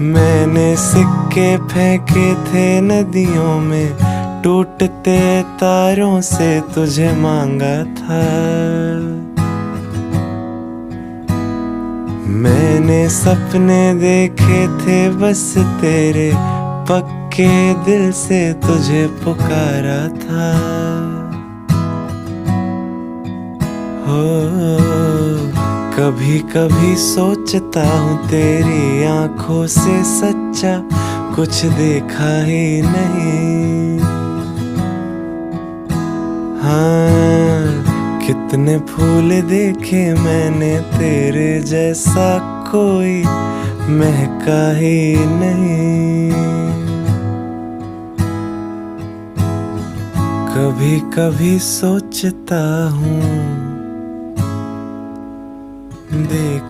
मैंने सिक्के फेंके थे नदियों में, टूटते तारों से तुझे मांगा था। मैंने सपने देखे थे बस तेरे, पक्के दिल से तुझे पुकारा था। हो कभी कभी सोचता हूँ तेरी आंखों से सच्चा कुछ देखा ही नहीं। हाँ कितने फूल देखे मैंने, तेरे जैसा कोई महका ही नहीं। कभी कभी सोचता हूँ देख